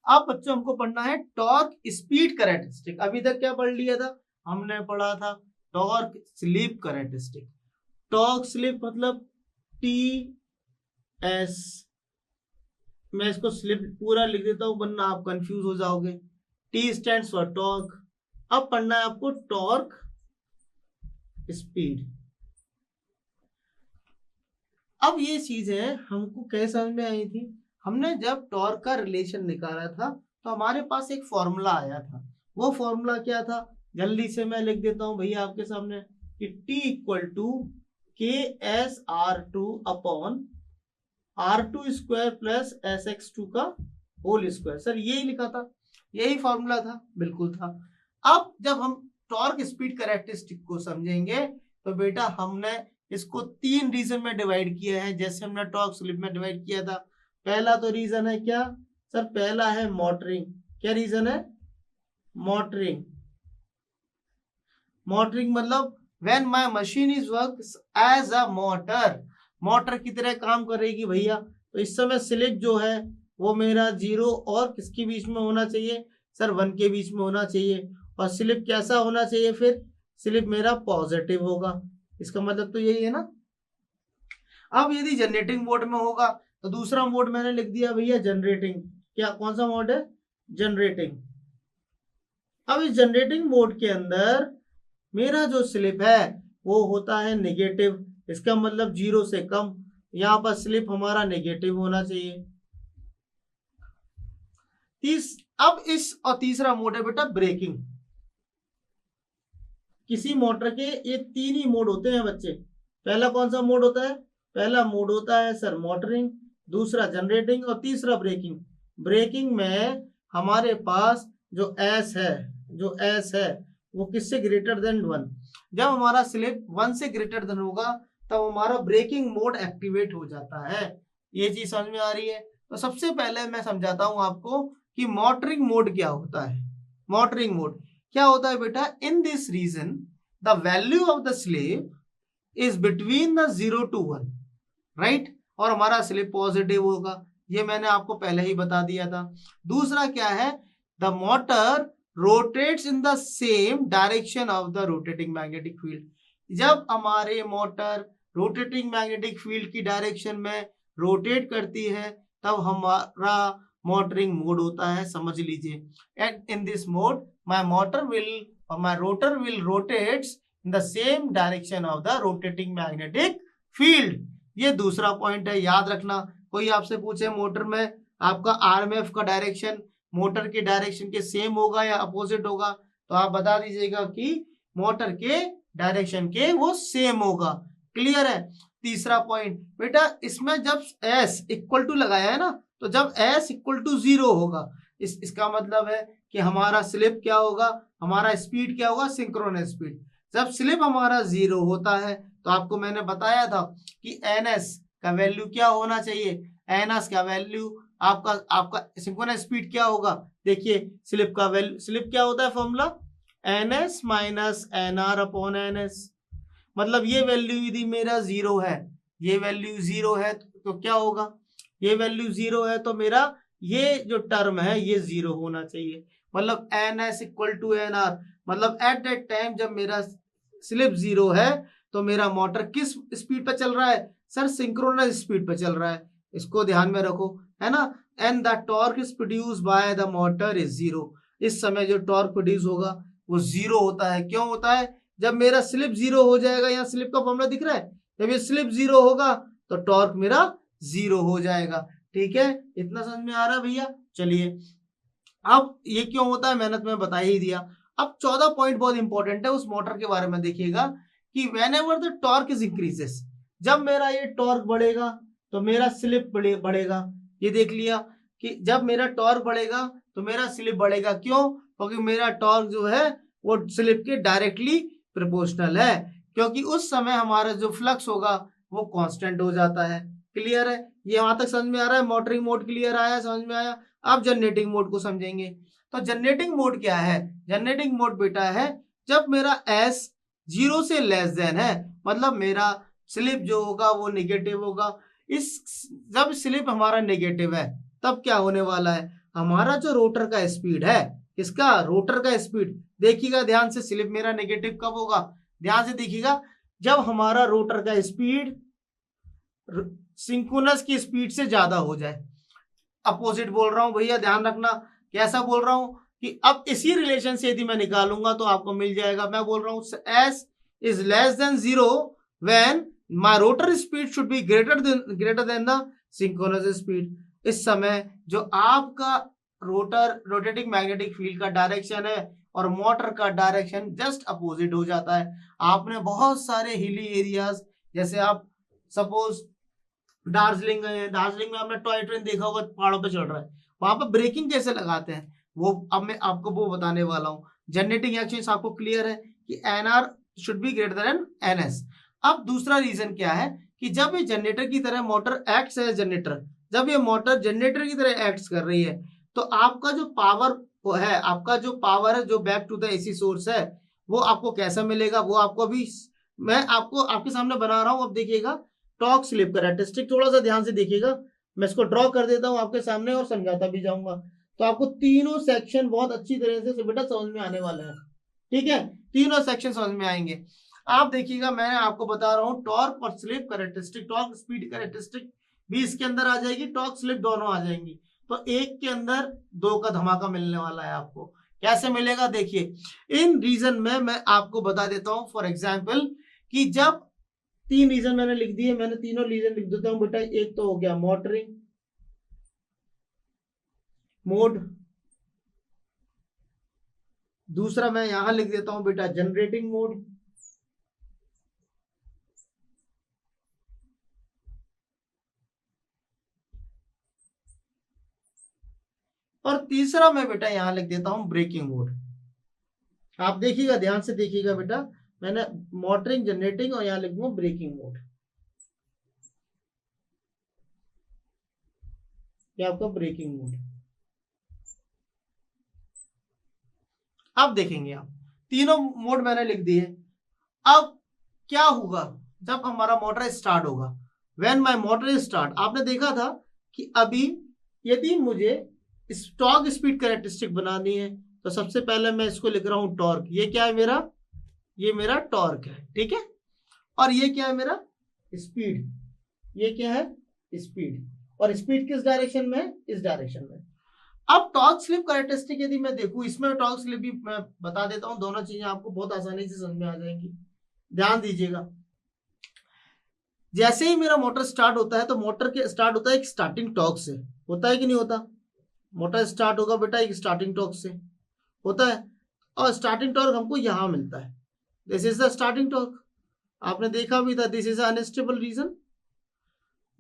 अब बच्चों हमको पढ़ना है टॉर्क स्पीड कैरेक्टरिस्टिक। अभी तक क्या पढ़ लिया था, हमने पढ़ा था torque slip characteristic. Torque slip मतलब टी एस, मैं इसको स्लिप पूरा लिख देता हूं वरना आप कंफ्यूज हो जाओगे। T stands for torque. अब पढ़ना है आपको टॉर्क स्पीड। अब ये चीजें हमको कैसे समझ में आई थी, हमने जब टॉर्क का रिलेशन निकाला था तो हमारे पास एक फॉर्मूला आया था। वो फॉर्मूला क्या था, जल्दी से मैं लिख देता हूं भैया आपके सामने कि T इक्वल टू के S R two upon R2 square plus SX2 का होल स्क्वायर। सर यही लिखा था, यही फॉर्मूला था, बिल्कुल था। अब जब हम टॉर्क स्पीड कैरेक्टरिस्टिक को समझेंगे तो बेटा हमने इसको 3 रीजन में डिवाइड किया है, जैसे हमने टॉर्क स्लिप में डिवाइड किया था। पहला तो रीजन है क्या सर, पहला है मोटरिंग। क्या रीजन है, मोटरिंग। मोटरिंग मतलब when my machine is work as a motor, motor की तरह काम करेगी भैया। तो इस समय स्लिप जो है वो मेरा 0 और किसके बीच में होना चाहिए सर, 1 के बीच में होना चाहिए। और स्लिप कैसा होना चाहिए, फिर स्लिप मेरा पॉजिटिव होगा। इसका मतलब तो यही है ना। अब यदि जनरेटिंग मोड में होगा तो दूसरा मोड मैंने लिख दिया भैया जनरेटिंग। क्या कौन सा मोड है, जनरेटिंग। अब इस जनरेटिंग मोड के अंदर मेरा जो स्लिप है वो होता है नेगेटिव। इसका मतलब 0 से कम, यहां पर स्लिप हमारा नेगेटिव होना चाहिए। अब इस और तीसरा मोड है बेटा ब्रेकिंग। किसी मोटर के ये 3 ही मोड होते हैं बच्चे। पहला कौन सा मोड होता है, पहला मोड होता है सर मोटरिंग, दूसरा जनरेटिंग और तीसरा ब्रेकिंग। ब्रेकिंग में हमारे पास जो एस है, जो एस है वो किससे ग्रेटर देन 1। जब हमारा स्लिप 1 से ग्रेटर देन होगा तब हमारा ब्रेकिंग मोड एक्टिवेट हो जाता है। ये चीज समझ में आ रही है। तो सबसे पहले मैं समझाता हूं आपको कि मोटरिंग मोड क्या होता है। मोटरिंग मोड क्या होता है बेटा, in this region the value of the slip is between the 0 to 1, right. और हमारा स्लिप पॉजिटिव होगा, ये मैंने आपको पहले ही बता दिया था। दूसरा क्या है, the motor rotates in the same direction of the rotating magnetic field. जब हमारे मोटर रोटेटिंग मैग्नेटिक फील्ड की डायरेक्शन में रोटेट करती है तब हमारा मोटरिंग मोड होता है, समझ लीजिए। And in this mode my motor will और my rotor will rotates in the same direction of the rotating magnetic field. ये दूसरा पॉइंट है, याद रखना। कोई आपसे पूछे मोटर में आपका आरएमएफ का डायरेक्शन मोटर के डायरेक्शन के सेम होगा या अपोजिट होगा, तो आप बता दीजिएगा कि मोटर के डायरेक्शन के वो सेम होगा। क्लियर है। तीसरा पॉइंट बेटा, इसमें जब एस इक्वल टू लगाया है ना, तो जब एस इक्वल टू 0 होगा इसका मतलब है कि हमारा स्लिप क्या होगा, हमारा स्पीड क्या होगा, सिंक्रोनस स्पीड। जब स्लिप हमारा 0 होता है तो आपको मैंने बताया था कि एनएस का वैल्यू क्या होना चाहिए, एनएस का वैल्यू आपका सिंक्रोनस स्पीड क्या होगा। देखिए स्लिप का वैल्यू, स्लिप क्या होता है formula, NS minus NR upon NS. मतलब ये वैल्यू यदि मेरा 0 है, ये वैल्यू 0 है तो क्या होगा, ये वैल्यू 0 है तो मेरा ये जो टर्म है ये 0 होना चाहिए। मतलब N S equal to N R, मतलब एट दैट टाइम जब मेरा स्लिप 0 है तो मेरा मोटर किस स्पीड पे चल रहा है सर, सिंक्रोनस स्पीड पे चल रहा है। इसको ध्यान में रखो, है ना। And the torque is produce by the motor is 0। इस समय जो टॉर्क प्रोड्यूस होगा वो 0 होता है। क्यों होता है, जब मेरा स्लिप 0 हो जाएगा, यहाँ स्लिप का फॉर्मूला दिख रहा है, जब ये स्लिप 0 होगा तो टॉर्क मेरा 0 हो जाएगा। ठीक है, इतना समझ में आ रहा है भैया। चलिए अब ये क्यों होता है मैंने तुम्हें बता ही दिया। अब 14 पॉइंट बहुत इंपॉर्टेंट है उस मोटर के बारे में, देखिएगा कि whenever the torque is increases, जब मेरा ये टॉर्क बढ़ेगा तो मेरा स्लिप बढ़ेगा। ये देख लिया कि जब मेरा टॉर्क बढ़ेगा तो मेरा स्लिप बढ़ेगा। क्यों, क्योंकि मेरा टॉर्क जो है वो स्लिप के डायरेक्टली प्रोपोर्शनल है, क्योंकि उस समय हमारा जो फ्लक्स होगा वो कांस्टेंट हो जाता है। क्लियर है, ये वहां तक समझ में आ रहा है। मोटरिंग मोड क्लियर आया, समझ में आया। अब जनरेटिंग मोड को समझेंगे। तो जनरेटिंग मोड क्या है, जनरेटिंग मोड बेटा है जब मेरा एस 0 से लेस देन है, मतलब मेरा स्लिप जो होगा वो नेगेटिव होगा। इस जब स्लिप हमारा नेगेटिव है तब क्या होने वाला है, हमारा जो रोटर का स्पीड है, किसका, रोटर का स्पीड, देखिएगा ध्यान से, स्लिप मेरा नेगेटिव कब होगा, ध्यान से देखिएगा, जब हमारा रोटर का स्पीड सिंक्रोनस की स्पीड से ज्यादा हो जाए। अपोजिट बोल रहा हूं भैया, ध्यान रखना, कैसा बोल रहा हूं कि अब इसी रिलेशन से यदि मैं निकालूंगा तो आपको मिल जाएगा। मैं बोल रहा हूं S is less than 0 when my rotor speed should be greater then the synchronous speed. इस समय जो आपका रोटेटिंग मैग्नेटिक फील्ड का डायरेक्शन है और मोटर का डायरेक्शन जस्ट अपोजिट हो जाता है। आपने बहुत सारे हिली एरियाज, जैसे आप सपोज दार्जिलिंग गए हैं, दार्जिलिंग में आपने टॉय ट्रेन देखा होगा, पहाड़ों पे चल रहा है, वहां पर ब्रेकिंग कैसे लगाते हैं वो अब मैं आपको वो बताने वाला हूँ। जनरेटिंग एक्शन आपको क्लियर है कि NR should be greater than NS. अब दूसरा रीजन क्या है कि जब ये जनरेटर की तरह मोटर एक्ट्स है, जनरेटर जब ये मोटर जनरेटर की तरह एक्ट्स कर रही है तो आपका जो पावर है, आपका जो पावर है जो back to the AC source है, वो आपको कैसा मिलेगा, वो आपको अभी मैं आपको आपके सामने बना रहा हूं। अब देखिएगा टॉर्क स्लिप कैरेक्टरिस्टिक, थोड़ा सा ध्यान से देखिएगा, मैं इसको ड्रॉ कर देता हूं आपके सामने और समझाता भी जाऊंगा, तो आपको तीनों सेक्शन बहुत अच्छी तरह से बेटा समझ में आने वाला है। ठीक है, तीनों सेक्शन समझ में आएंगे। आप देखिएगा, मैं आपको बता रहा हूं टॉर्क और slip characteristic, torque speed characteristic भी इसके अंदर आ जाएगी, टॉर्क स्लिप दोनों आ जाएंगी, तो एक के अंदर दो का धमाका मिलने वाला है आपको। कैसे मिलेगा देखिए, इन रीजन में मैं आपको बता देता हूं। फॉर एग्जाम्पल कि जब तीन रीजन मैंने लिख दिए, मैंने तीनों रीजन लिख देता हूं बेटा। एक तो हो गया मोटरिंग मोड, दूसरा मैं यहां लिख देता हूं बेटा जनरेटिंग मोड, और तीसरा मैं बेटा यहां लिख देता हूं ब्रेकिंग मोड। आप देखिएगा, ध्यान से देखिएगा बेटा, मैंने मोटरिंग, जनरेटिंग और यहां लिखूंगा ब्रेकिंग मोड, ये आपका ब्रेकिंग मोड। अब देखेंगे आप, तीनों मोड मैंने लिख दिए। अब क्या होगा जब हमारा मोटर स्टार्ट होगा, व्हेन माय मोटर स्टार्ट। आपने देखा था कि अभी यदि मुझे टॉर्क स्पीड कैरेक्टरिस्टिक बनानी है तो सबसे पहले मैं इसको लिख रहा हूं टॉर्क, ये क्या है मेरा, ये मेरा टॉर्क है, ठीक है, और ये क्या है मेरा स्पीड, ये क्या है स्पीड, और स्पीड किस डायरेक्शन में है, इस डायरेक्शन में। अब टॉर्क स्लिप कैरेक्टरिस्टिक यदि मैं देखूं, इसमें टॉर्क स्लिप भी मैं बता देता हूं, दोनों चीजें आपको बहुत आसानी से समझ में आ जाएंगी, ध्यान दीजिएगा। जैसे ही मेरा मोटर स्टार्ट होता है तो मोटर के स्टार्ट होता है एक स्टार्टिंग टॉर्क से, होता है कि नहीं होता, मोटर स्टार्ट होगा बेटा एक स्टार्टिंग टॉर्क से, होता है, और स्टार्टिंग टॉर्क हमको यहां मिलता है, this is the starting torque. आपने देखा भी था, दिस इज अनस्टेबल रीजन,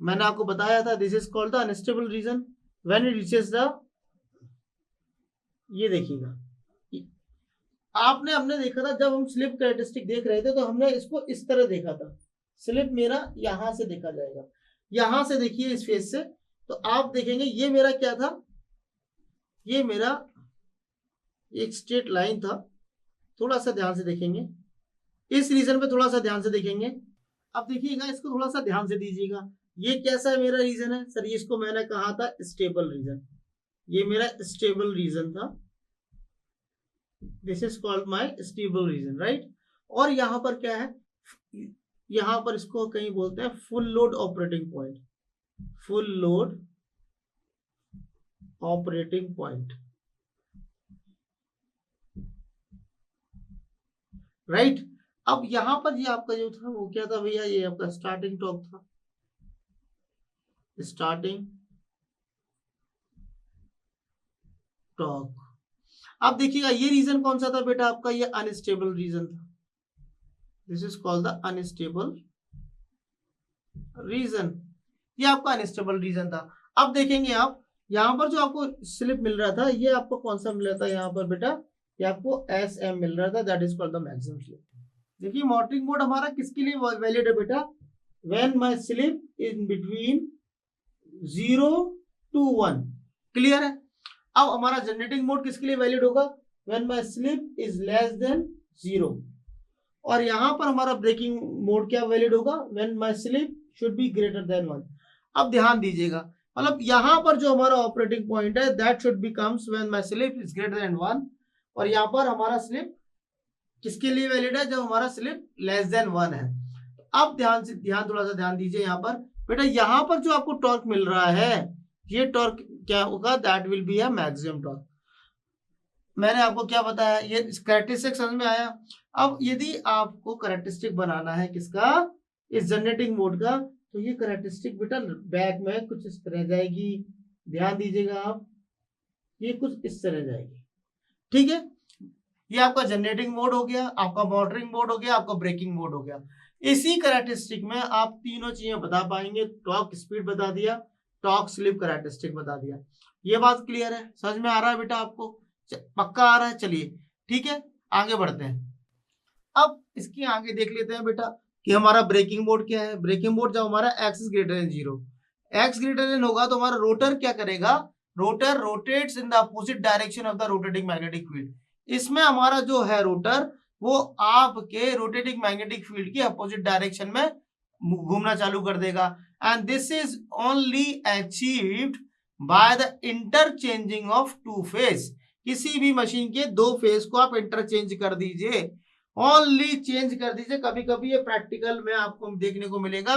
मैंने आपको बताया था this is called the unstable region when it reaches the, ये देखिएगा, आपने हमने देखा था जब हम स्लिप कैरेक्टरिस्टिक देख रहे थे तो हमने इसको इस तरह देखा था, स्लिप मेरा यहां से देखा जाएगा, यहां से देखिए इस फेस से, तो आप देखेंगे ये मेरा क्या था, ये मेरा एक स्ट्रेट लाइन था, थोड़ा सा ध्यान से देखेंगे, इस रीजन पे थोड़ा सा ध्यान से देखेंगे। अब देखिएगा, इसको थोड़ा सा ध्यान से दीजिएगा, ये कैसा है मेरा रीजन है सर, इसको मैंने कहा था स्टेबल रीजन, ये मेरा स्टेबल रीजन था, this is called my stable region, right. और यहां पर क्या है, यहां पर इसको कहीं बोलते हैं full load operating point, full load operating point, right. अब यहां पर ये आपका जो था वो क्या था भैया, ये आपका स्टार्टिंग टॉर्क था, स्टार्टिंग टॉर्क। अब देखिएगा ये रीजन कौन सा था बेटा आपका, ये अनस्टेबल रीजन था, this is called the unstable region, ये आपका अनस्टेबल रीजन था। अब देखेंगे आप, यहां पर जो आपको स्लिप मिल रहा था ये आपको कौन सा मिल रहा था यहाँ पर बेटा, ये आपको एस एम मिल रहा था, that is called the maximum slip. देखिए मोटरिंग मोड हमारा किसके लिए वैलिड है बेटा, when my slip in between 0 to 1, clear है। अब हमारा जनरेटिंग मोड किसके लिए वैलिड होगा, when my slip is less than 0, और यहां पर हमारा ब्रेकिंग मोड क्या वैलिड होगा, when my slip should be greater then 1। अब ध्यान दीजिएगा, मतलब यहाँ पर जो हमारा ऑपरेटिंग पॉइंट है that should becomes when my slip is greater than 1, और यहाँ पर हमारा स्लिप किसके लिए वैलिड है, जब हमारा स्लिप लेस देन 1 है। अब थोड़ा सा ध्यान दीजिए यहाँ पर बेटा, यहाँ पर जो आपको टॉर्क मिल रहा है ये टॉर्क क्या होगा, that will be a maximum torque. मैंने आपको क्या बताया, ये कैरेक्टरिस्टिक समझ में आया। अब यदि आपको कैरेक्टरिस्टिक बनाना है किसका, इस जनरेटिंग मोड का, तो ये कैरेक्टरिस्टिक बेटा बैक में कुछ इस तरह जाएगी, ध्यान दीजिएगा आप, ये कुछ इस तरह जाएगी, ठीक है। ये आपका जनरेटिंग मोड हो गया, आपका मोटरिंग मोड हो गया, आपका ब्रेकिंग मोड हो गया। इसी कैरेक्टरिस्टिक में आप तीनों चीजें बता पाएंगे, टॉर्क स्पीड बता दिया, टॉर्क स्लिप कैरेक्टरिस्टिक बता दिया। ये बात क्लियर है, समझ में आ रहा है बेटा आपको, पक्का आ रहा है। चलिए ठीक है, आगे बढ़ते हैं। अब इसकी आगे देख लेते हैं बेटा कि हमारा ब्रेकिंग मोड क्या है। ब्रेकिंग मोड जब हमारा x is greater than 0, x greater than होगा तो हमारा रोटर क्या करेगा, rotor rotates in the opposite direction of the rotating magnetic field. इसमें हमारा जो है रोटर वो आपके रोटेटिंग मैग्नेटिक फील्ड की अपोजिट डायरेक्शन में घूमना चालू कर देगा। And this is only achieved by the interchanging of two phase. किसी भी मशीन के दो फेज को आप इंटरचेंज कर दीजिए, ओनली चेंज कर दीजिए। कभी कभी ये प्रैक्टिकल में आपको देखने को मिलेगा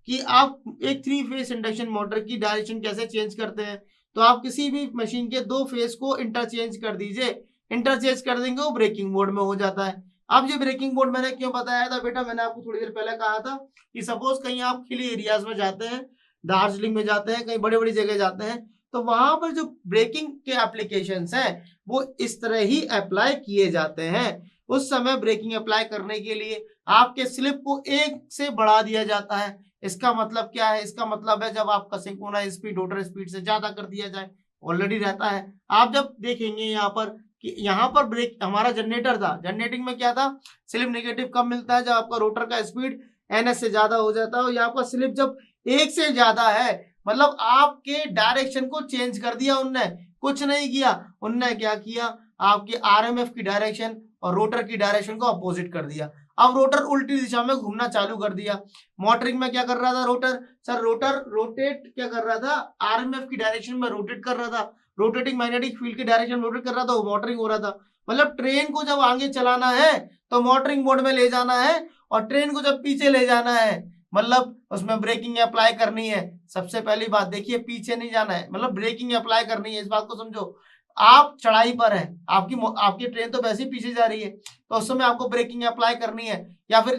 कि आप एक 3 फेज इंडक्शन मोटर की डायरेक्शन कैसे चेंज करते हैं। तो आप किसी भी मशीन के दो फेज को इंटरचेंज कर दीजिए, इंटरचेंज कर देंगे वो ब्रेकिंग मोड में हो जाता है। अब ये ब्रेकिंग मोड मैंने क्यों बताया था बेटा, मैंने आपको थोड़ी देर पहले कहा था कि सपोज कहीं आप हिली एरियाज में जाते हैं, दार्जिलिंग में जाते हैं, कहीं बड़ी बड़ी जगह जाते हैं, तो वहां पर जो ब्रेकिंग के एप्लीकेशंस हैं वो इस तरह ही अप्लाई किए जाते हैं। उस समय ब्रेकिंग अप्लाई करने के लिए आपके स्लिप को 1 से बढ़ा दिया जाता है। इसका मतलब क्या है, इसका मतलब है जब आपका सिंक्रोनाइज स्पीड रोटर स्पीड से ज्यादा कर दिया जाए, ऑलरेडी रहता है। आप जब देखेंगे यहाँ पर कि यहाँ पर ब्रेक हमारा जनरेटर था, जनरेटिंग में क्या था, स्लिप नेगेटिव कब मिलता है, जब आपका रोटर का स्पीड ns से ज्यादा हो जाता है। और यहाँ पर स्लिप जब 1 से ज्यादा है, मतलब आपके डायरेक्शन को चेंज कर दिया उनने, कुछ नहीं किया, उनने क्या किया, आपके आरएमएफ की डायरेक्शन और रोटर की डायरेक्शन को अपोजिट कर दिया। अब रोटर उल्टी दिशा में घूमना चालू कर दिया। मोटरिंग में क्या कर रहा था रोटर, सर रोटर रोटेट क्या कर रहा था, आरएमएफ की डायरेक्शन में रोटेट कर रहा था, रोटेटिंग मैग्नेटिक फील्ड की डायरेक्शन में रोटेट कर रहा था, वो मोटरिंग हो रहा था। मतलब ट्रेन को जब आगे चलाना है तो मोटरिंग मोड में ले जाना है, और ट्रेन को जब पीछे ले जाना है मतलब उसमें ब्रेकिंग अप्लाई करनी है। सबसे पहली बात देखिए, पीछे नहीं जाना है, मतलब ब्रेकिंग अप्लाई करनी है, इस बात को समझो। आप चढ़ाई पर है, आपकी ट्रेन तो वैसे ही पीछे जा रही है, तो उस समय आपको ब्रेकिंग अप्लाई करनी है। या फिर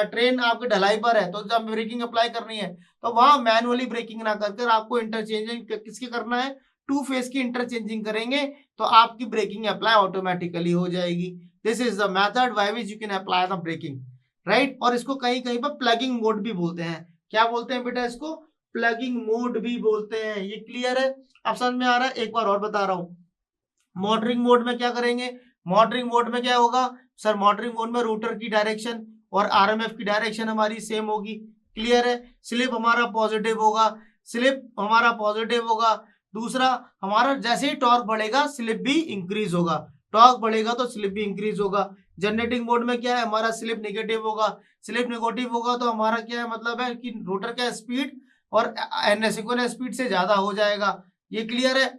ट्रेन आपकी ढलाई पर है तो जब ब्रेकिंग अप्लाई करनी है, तो वहां मैनुअली ब्रेकिंग ना कर आपको इंटरचेंजिंग किसके करना है, 2 फेज की इंटरचेंजिंग करेंगे तो आपकी ब्रेकिंग अप्लाई ऑटोमेटिकली हो जाएगी। This is the method by which you can apply the braking, right. और इसको कहीं कहीं पर प्लगिंग मोड भी बोलते हैं। क्या बोलते हैं बेटा, इसको प्लगिंग मोड भी बोलते हैं। ये क्लियर है, अब समझ में आ रहा है। एक बार और बता रहा हूं, मोटरिंग मोड में क्या करेंगे, मोटरिंग मोड में क्या होगा सर, मोटरिंग मोड में रोटर की डायरेक्शन और आरएमएफ की डायरेक्शन हमारी सेम होगी। क्लियर है, स्लिप हमारा पॉजिटिव होगा, स्लिप हमारा पॉजिटिव होगा। दूसरा, हमारा जैसे ही टॉर्क बढ़ेगा स्लिप भी इंक्रीज होगा, टॉर्क बढ़ेगा तो स्लिप भी इंक्रीज होगा। जनरेटिंग मोड में क्या है, हमारा स्लिप नेगेटिव होगा, स्लिप नेगेटिव होगा तो हमारा क्या है, मतलब है कि रोटर का स्पीड और सिंक्रोनस स्पीड से ज्यादा हो जाएगा। ये क्लियर है।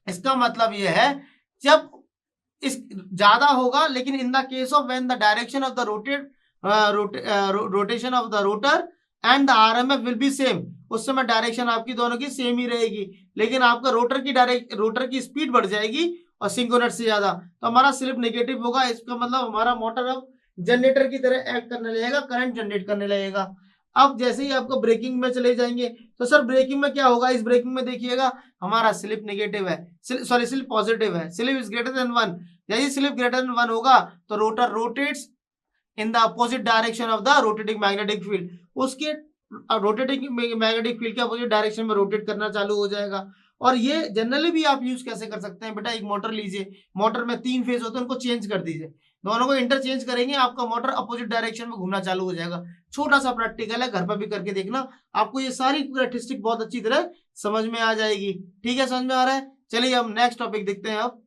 इसका मतलब ये है जब इस ज्यादा होगा, लेकिन in the case of when the direction of the rotation of the rotor and the RMF will be same, उस समय डायरेक्शन आपकी दोनों की सेम ही रहेगी, लेकिन आपका रोटर की स्पीड बढ़ जाएगी और सिंक्रोनस से ज्यादा, तो हमारा स्लिप नेगेटिव होगा। इसका मतलब हमारा मोटर अब जनरेटर की तरह एक्ट करने लगेगा, करंट जनरेट करने लगेगा। अब जैसे ही आपको ब्रेकिंग में चले जाएंगे तो सर ब्रेकिंग में क्या होगा, इस ब्रेकिंग में देखिएगा हमारा स्लिप नेगेटिव है, सॉरी स्लिप पॉजिटिव है, स्लिप इज ग्रेटर देन 1। यदि स्लिप ग्रेटर देन 1 होगा तो rotor rotates in the opposite direction of the rotating magnetic field, उसके रोटेटिंग मैग्नेटिक फील्ड के अपोजिट डायरेक्शन में रोटेट करना चालू हो जाएगा। और ये जनरली भी आप यूज कैसे कर सकते हैं बेटा, एक मोटर लीजिए, मोटर में 3 फेज होते हैं, उनको चेंज कर दीजिए, दोनों को इंटरचेंज करेंगे, आपका मोटर अपोजिट डायरेक्शन में घूमना चालू हो जाएगा। छोटा सा प्रैक्टिकल है, घर पर भी करके देखना, आपको ये सारी कैरेक्टरिस्टिक बहुत अच्छी तरह समझ में आ जाएगी। ठीक है, समझ में आ रहा है। चलिए अब नेक्स्ट टॉपिक देखते हैं। अब